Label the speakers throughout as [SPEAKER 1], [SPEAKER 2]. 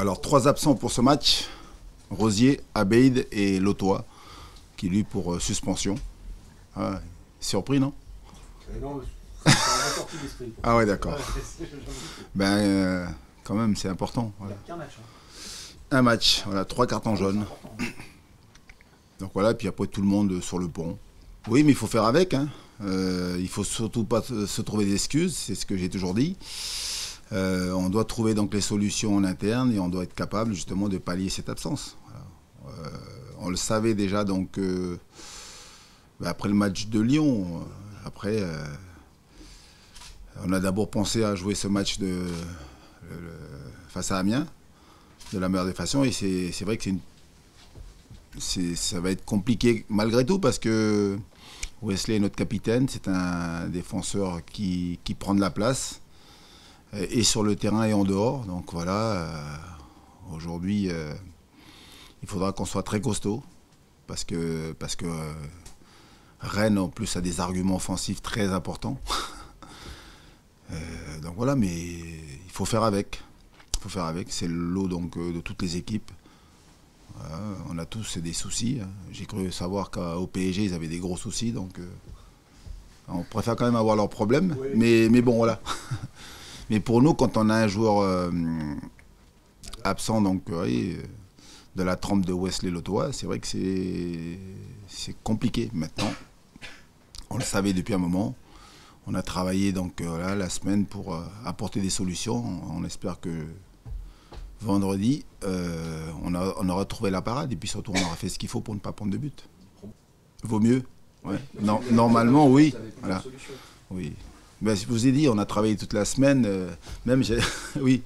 [SPEAKER 1] Alors, 3 absents pour ce match. Rosier, Abeid et Lotois, qui lui pour suspension. Ah, surpris, non?
[SPEAKER 2] Non, c'est un sorti d'esprit.
[SPEAKER 1] Ah ouais, d'accord. Quand même, c'est important.
[SPEAKER 2] Il n'y
[SPEAKER 1] Voilà.
[SPEAKER 2] a qu'un match.
[SPEAKER 1] Un match, voilà, 3 cartons jaunes. Donc voilà, puis après tout le monde sur le pont. Oui, mais il faut faire avec. Hein. Il faut surtout pas se trouver des excuses, c'est ce que j'ai toujours dit. On doit trouver donc les solutions en interne et on doit être capable justement de pallier cette absence. Voilà. On le savait déjà donc après le match de Lyon. Après, on a d'abord pensé à jouer ce match face à Amiens de la meilleure des façons et c'est vrai que ça va être compliqué malgré tout parce que Wesley est notre capitaine, c'est un défenseur qui prend de la place et sur le terrain et en dehors. Donc voilà, aujourd'hui, il faudra qu'on soit très costaud parce que Rennes en plus a des arguments offensifs très importants. Donc voilà, mais il faut faire avec. Il faut faire avec, c'est le lot donc, de toutes les équipes. On a tous des soucis. J'ai cru savoir qu'au PSG, ils avaient des gros soucis. Donc, on préfère quand même avoir leurs problèmes. Oui. Mais bon, voilà. Mais pour nous, quand on a un joueur absent donc, de la trempe de Wesley Lotois, c'est vrai que c'est compliqué maintenant. On le savait depuis un moment. On a travaillé donc, voilà, la semaine pour apporter des solutions. On espère que vendredi, on aura trouvé la parade et puis surtout on aura fait ce qu'il faut pour ne pas prendre de but. Vaut mieux. Ouais. Non, normalement, oui. Voilà. Oui. Ben, je vous ai dit, on a travaillé toute la semaine. Oui.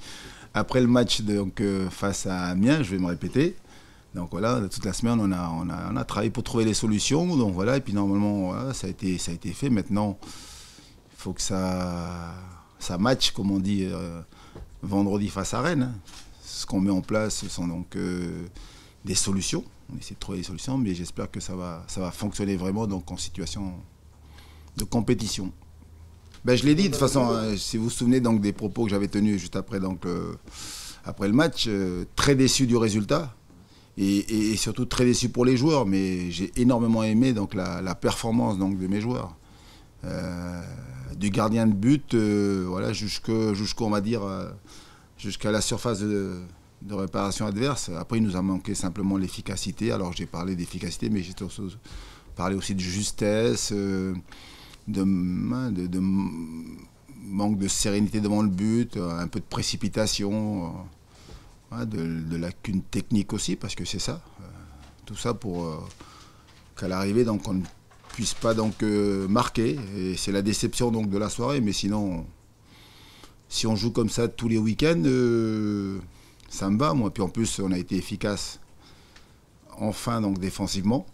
[SPEAKER 1] Après le match donc, face à Amiens, je vais me répéter. Donc voilà, toute la semaine, on a travaillé pour trouver les solutions. Donc voilà, et puis normalement, voilà, ça a été fait. Maintenant, il faut que ça matche, comme on dit, vendredi face à Rennes. Ce qu'on met en place, ce sont donc des solutions. On essaie de trouver des solutions, mais j'espère que ça va fonctionner vraiment donc, en situation de compétition. Ben, je l'ai dit, de toute façon, si vous vous souvenez donc, des propos que j'avais tenus juste après, donc, après le match, très déçu du résultat et surtout très déçu pour les joueurs, mais j'ai énormément aimé donc, la performance donc, de mes joueurs. Du gardien de but voilà, jusqu'on va dire... jusqu'à la surface de réparation adverse. Après, il nous a manqué simplement l'efficacité. Alors, j'ai parlé d'efficacité, mais j'ai parlé aussi de justesse, de manque de sérénité devant le but, un peu de précipitation, de lacunes techniques aussi, parce que c'est ça. Tout ça pour qu'à l'arrivée, donc, on ne puisse pas donc, marquer. Et c'est la déception donc, de la soirée, mais sinon... Si on joue comme ça tous les week-ends, ça me va, moi. Puis en plus, on a été efficace, enfin, donc défensivement,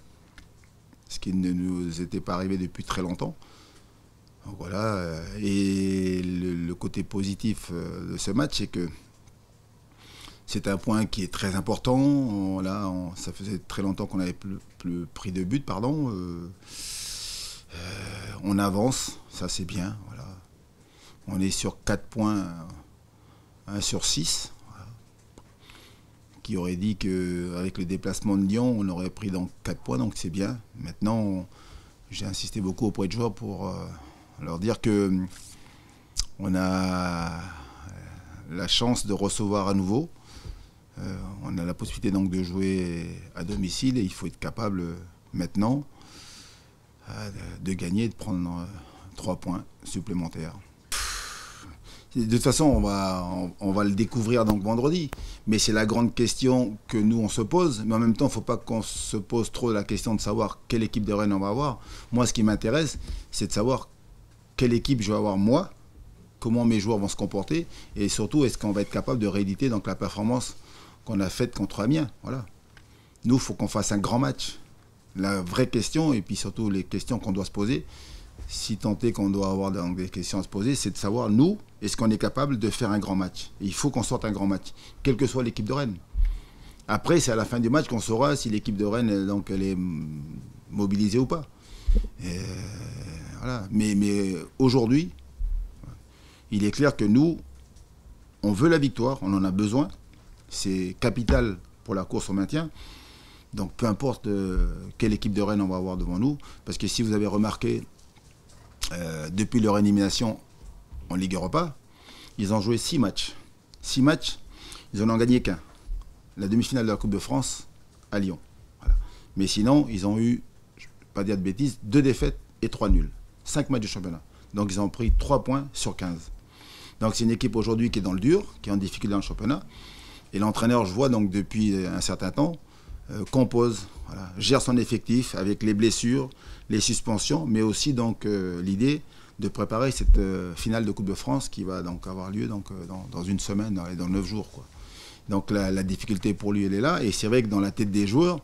[SPEAKER 1] ce qui ne nous était pas arrivé depuis très longtemps. Donc voilà. Et le côté positif de ce match, c'est que c'est un point qui est très important. Ça faisait très longtemps qu'on n'avait plus pris de but, pardon. On avance, ça c'est bien, voilà. On est sur 4 points, 1 sur 6. Voilà. Qui aurait dit qu'avec le déplacement de Lyon, on aurait pris donc 4 points, donc c'est bien. Maintenant, j'ai insisté beaucoup auprès de joueurs pour leur dire qu'on a la chance de recevoir à nouveau. On a la possibilité donc de jouer à domicile et il faut être capable maintenant de gagner et de prendre 3 points supplémentaires. De toute façon, on va le découvrir donc vendredi. Mais c'est la grande question que nous, on se pose. Mais en même temps, il ne faut pas qu'on se pose trop la question de savoir quelle équipe de Rennes on va avoir. Moi, ce qui m'intéresse, c'est de savoir quelle équipe je vais avoir moi, comment mes joueurs vont se comporter, et surtout, est-ce qu'on va être capable de rééditer donc, la performance qu'on a faite contre Amiens. Voilà. Nous, il faut qu'on fasse un grand match. La vraie question, et puis surtout les questions qu'on doit se poser, si tant est qu'on doit avoir des questions à se poser, c'est de savoir, nous, est-ce qu'on est capable de faire un grand match? Et il faut qu'on sorte un grand match, quelle que soit l'équipe de Rennes. Après, c'est à la fin du match qu'on saura si l'équipe de Rennes donc, elle est mobilisée ou pas. Voilà. Mais aujourd'hui, il est clair que nous, on veut la victoire, on en a besoin. c'est capital pour la course au maintien. Donc peu importe quelle équipe de Rennes on va avoir devant nous, parce que si vous avez remarqué, depuis leur élimination en Ligue Europa, ils ont joué 6 matchs. 6 matchs, ils n'en ont gagné qu'un. La demi-finale de la Coupe de France à Lyon. Voilà. Mais sinon, ils ont eu, je ne vais pas dire de bêtises, 2 défaites et 3 nuls. 5 matchs de championnat. Donc ils ont pris 3 points sur 15. Donc c'est une équipe aujourd'hui qui est dans le dur, qui est en difficulté dans le championnat. Et l'entraîneur, je vois donc depuis un certain temps, compose, voilà, gère son effectif avec les blessures, les suspensions, mais aussi donc l'idée de préparer cette finale de Coupe de France qui va donc avoir lieu donc, dans une semaine, dans 9 jours, quoi. Donc la difficulté pour lui, elle est là. Et c'est vrai que dans la tête des joueurs,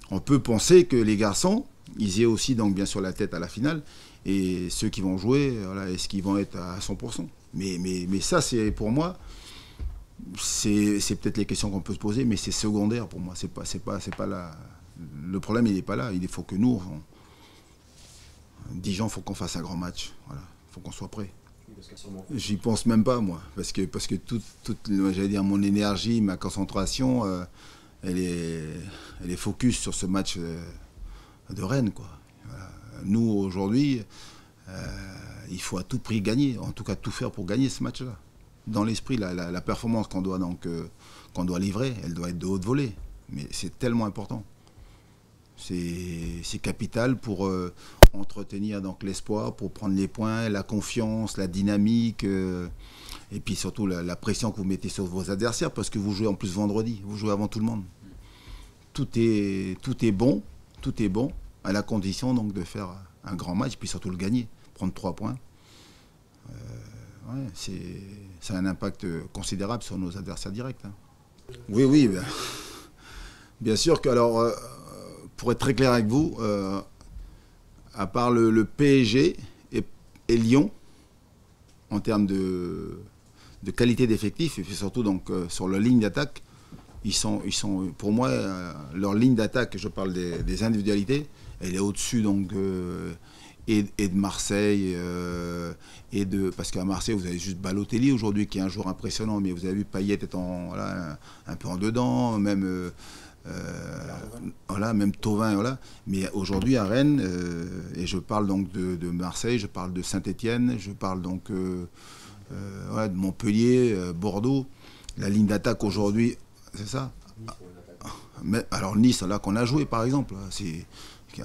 [SPEAKER 1] on peut penser que les garçons, ils aient aussi donc bien sûr la tête à la finale. Et ceux qui vont jouer, voilà, est-ce qu'ils vont être à 100%? Mais ça, c'est pour moi, c'est peut-être les questions qu'on peut se poser, mais c'est secondaire pour moi. C'est pas là. Le problème, il n'est pas là. Il faut que nous, Dijon, il faut qu'on fasse un grand match. Voilà. Il faut qu'on soit prêt. J'y pense même pas, moi. Parce que toute j'allais dire, mon énergie, ma concentration, elle est focus sur ce match de Rennes, quoi. Voilà. Nous, aujourd'hui, il faut à tout prix gagner. En tout cas, tout faire pour gagner ce match-là. Dans l'esprit, la performance qu'on doit livrer, elle doit être de haute volée. Mais c'est tellement important. C'est capital pour entretenir donc l'espoir, pour prendre les points, la confiance, la dynamique, et puis surtout la pression que vous mettez sur vos adversaires, parce que vous jouez en plus vendredi, vous jouez avant tout le monde. Tout est bon, à la condition donc de faire un grand match, puis surtout le gagner, prendre 3 points. Ouais, ça a un impact considérable sur nos adversaires directs. Hein. Oui, bien sûr que, alors, pour être très clair avec vous, à part le PSG et Lyon, en termes de qualité d'effectif, et surtout donc, sur leur ligne d'attaque, ils sont pour moi, leur ligne d'attaque, je parle des individualités, elle est au-dessus donc, et de Marseille, parce qu'à Marseille, vous avez juste Balotelli aujourd'hui, qui est un joueur impressionnant, mais vous avez vu Payet étant voilà, un peu en dedans, même... voilà, même Thauvin, voilà. Mais aujourd'hui à Rennes, et je parle donc de Marseille, je parle de Saint-Étienne, je parle donc ouais, de Montpellier, Bordeaux. La ligne d'attaque aujourd'hui, c'est ça. Mais, alors Nice, là qu'on a joué par exemple,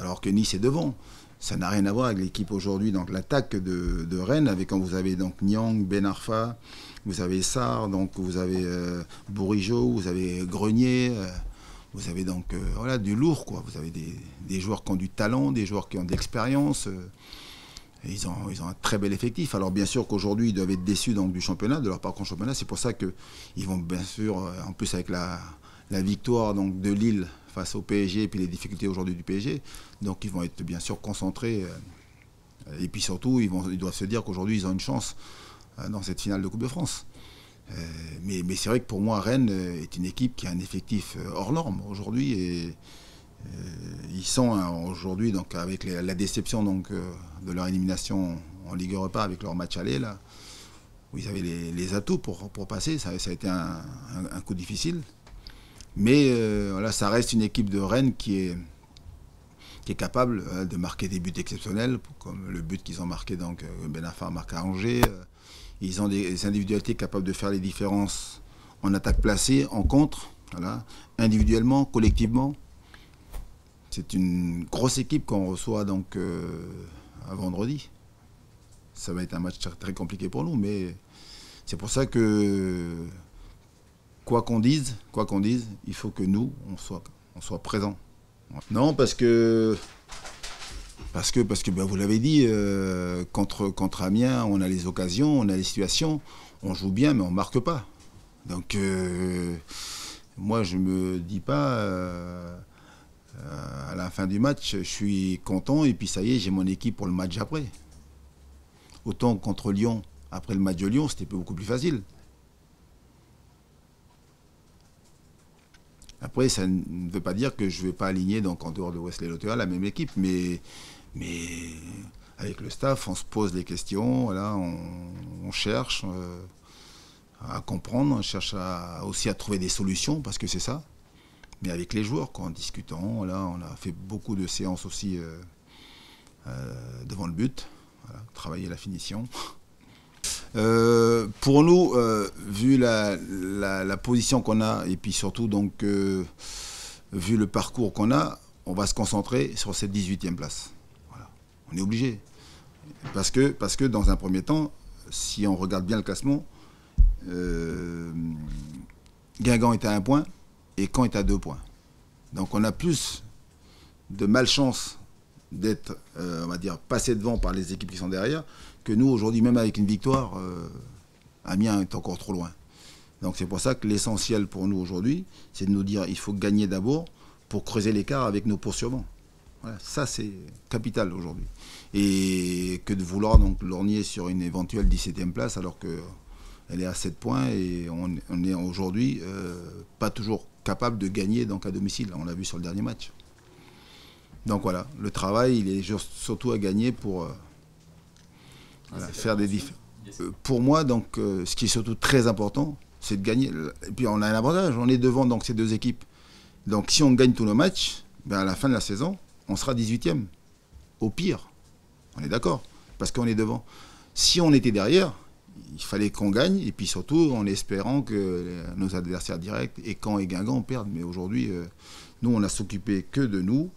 [SPEAKER 1] alors que Nice est devant. Ça n'a rien à voir avec l'équipe aujourd'hui. Donc l'attaque de Rennes, avec quand vous avez donc Niang, Ben Arfa, vous avez Sarr, donc vous avez Bourigeaud, vous avez Grenier. Vous avez donc voilà, du lourd, quoi. Vous avez des joueurs qui ont du talent, des joueurs qui ont de l'expérience. Ils ont un très bel effectif. Alors bien sûr qu'aujourd'hui, ils doivent être déçus donc, du championnat, de leur parcours en championnat. C'est pour ça qu'ils vont bien sûr, en plus avec la victoire donc, de Lille face au PSG et puis les difficultés aujourd'hui du PSG, donc ils vont être bien sûr concentrés. Et puis surtout, ils doivent se dire qu'aujourd'hui, ils ont une chance dans cette finale de Coupe de France. Mais c'est vrai que pour moi, Rennes est une équipe qui a un effectif hors norme aujourd'hui. Et ils sont aujourd'hui, donc, avec la déception donc, de leur élimination en Ligue Europa avec leur match aller, là, où ils avaient les atouts pour passer. Ça a été un coup difficile. Mais voilà, ça reste une équipe de Rennes qui est capable de marquer des buts exceptionnels, comme le but qu'ils ont marqué, donc Ben Arfa a marqué à Angers. Ils ont des individualités capables de faire les différences en attaque placée, en contre, voilà, individuellement, collectivement. C'est une grosse équipe qu'on reçoit donc à vendredi. Ça va être un match très compliqué pour nous, mais c'est pour ça que quoi qu'on dise, il faut que nous, on soit présents. Non, parce que ben, vous l'avez dit, contre Amiens, on a les occasions, on a les situations, on joue bien, mais on ne marque pas. Donc, moi, je ne me dis pas, à la fin du match, je suis content, et puis ça y est, j'ai mon équipe pour le match après. Autant contre Lyon, après le match de Lyon, c'était beaucoup plus facile. Après, ça ne veut pas dire que je ne vais pas aligner donc, en dehors de Wesley Lothar la même équipe, mais avec le staff, on se pose des questions, voilà, on cherche. à comprendre, on cherche aussi à trouver des solutions, parce que c'est ça. Mais avec les joueurs, en discutant, là, on a fait beaucoup de séances aussi devant le but, voilà, travailler la finition. Pour nous, vu la position qu'on a, et puis surtout, donc, vu le parcours qu'on a, on va se concentrer sur cette 18e place. Voilà. On est obligé. Parce que dans un premier temps, si on regarde bien le classement, Guingamp est à 1 point et Caen est à 2 points. Donc on a plus de malchance d'être, on va dire, passé devant par les équipes qui sont derrière, que nous aujourd'hui, même avec une victoire, Amiens est encore trop loin. Donc c'est pour ça que l'essentiel pour nous aujourd'hui, c'est de nous dire il faut gagner d'abord pour creuser l'écart avec nos poursuivants. Voilà, ça c'est capital aujourd'hui. Et que de vouloir donc lorgner sur une éventuelle 17e place alors qu'elle est à 7 points et on est aujourd'hui pas toujours capable de gagner donc à domicile. On l'a vu sur le dernier match. Donc voilà, le travail il est surtout à gagner pour voilà, faire des différences. Pour moi, donc, ce qui est surtout très important, c'est de gagner. Et puis on a un avantage, on est devant donc, ces deux équipes. Donc si on gagne tous nos matchs, ben, à la fin de la saison, on sera 18e. Au pire, on est d'accord, parce qu'on est devant. Si on était derrière, il fallait qu'on gagne, et puis surtout en espérant que nos adversaires directs, et Caen et Guingamp, perdent. Mais aujourd'hui, nous, on n'a s'occupé que de nous.